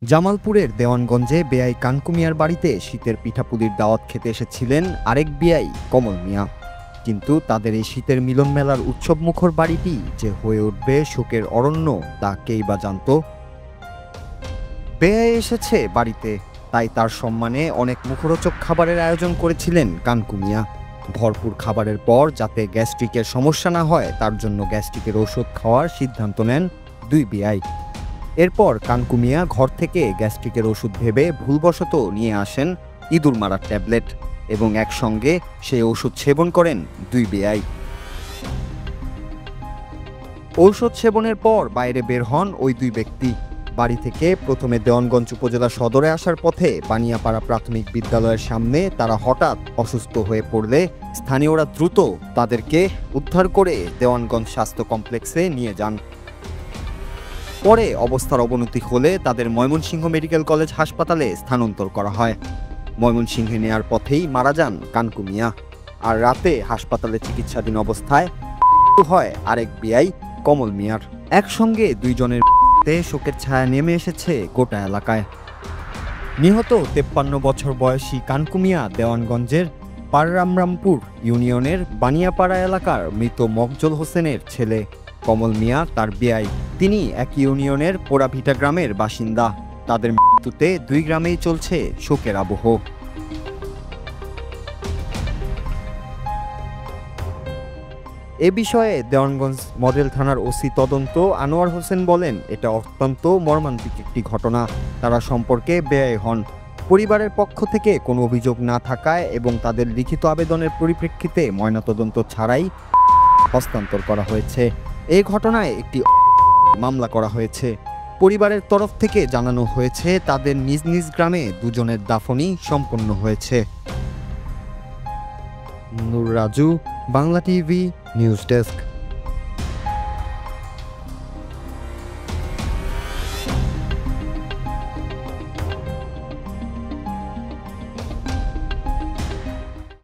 জামালপুরের দেওয়ানগঞ্জে বেআই কানকু মিয়ার বাড়িতে শীতের পিঠাপুলির দাওয়াত খেতে এসেছিলেন আরেক বেআই কমল মিয়া। কিন্তু তাদের এই শীতের মিলন মেলার উৎসবমুখর বাড়িটি যে হয়ে উঠবে শোকের অরণ্য তা কেই বা জানত। বেআই এসেছে বাড়িতে, তাই তার সম্মানে অনেক মুখরোচক খাবারের আয়োজন করেছিলেন কানকু মিয়া। ভরপুর খাবারের পর যাতে গ্যাস্ট্রিকের সমস্যা না হয় তার জন্য গ্যাস্ট্রিকের ওষুধ খাওয়ার সিদ্ধান্ত নেন দুই বেআই। এরপর কানকু মিয়া ঘর থেকে গ্যাস্ট্রিকের ওষুধ ভেবে ভুলবশত নিয়ে আসেন ইঁদুর মারার ট্যাবলেট এবং একসঙ্গে সেই ওষুধ সেবন করেন দুই বেআই। ঔষধ সেবনের পর বাইরে বের হন ওই দুই ব্যক্তি। বাড়ি থেকে প্রথমে দেওয়ানগঞ্জ উপজেলা সদরে আসার পথে বানিয়াপাড়া প্রাথমিক বিদ্যালয়ের সামনে তারা হঠাৎ অসুস্থ হয়ে পড়লে স্থানীয়রা দ্রুত তাদেরকে উদ্ধার করে দেওয়ানগঞ্জ স্বাস্থ্য কমপ্লেক্সে নিয়ে যান। পরে অবস্থার অবনতি হলে তাদের ময়মনসিংহ মেডিকেল কলেজ হাসপাতালে স্থানান্তর করা হয়। ময়মনসিংহে নেয়ার পথেই মারা যান কানকু মিয়া। আর রাতে হাসপাতালে চিকিৎসাধীন অবস্থায় হয় আরেক বেআই কমল মিয়ার। একসঙ্গে দুইজনের শোকের ছায়া নেমে এসেছে গোটা এলাকায়। নিহত 53 বছর বয়সী কানকু মিয়া দেওয়ানগঞ্জের পাররামরামপুর ইউনিয়নের বানিয়াপাড়া এলাকার মৃত মকজল হোসেনের ছেলে। কমল মিয়া তার বেআই, তিনি এক ইউনিয়নের পোড়াভিটা গ্রামের বাসিন্দা। তাদের মৃত্যুতে দুই গ্রামেই চলছে শোকের আবহ। এ বিষয়ে দেওয়ানগঞ্জ মডেল থানার ওসি তদন্ত আনোয়ার হোসেন বলেন, এটা অত্যন্ত মর্মান্তিক একটি ঘটনা। তারা সম্পর্কে বেআই হন। পরিবারের পক্ষ থেকে কোনো অভিযোগ না থাকায় এবং তাদের লিখিত আবেদনের পরিপ্রেক্ষিতে ময়নাতদন্ত ছাড়াই হস্তান্তর করা হয়েছে। এই ঘটনায় একটি মামলা করা হয়েছে। পরিবারের তরফ থেকে জানানো হয়েছে তাদের নিজ নিজ গ্রামে দুজনের দাফনই সম্পন্ন হয়েছে। Nur Raju, Bangla TV news desk.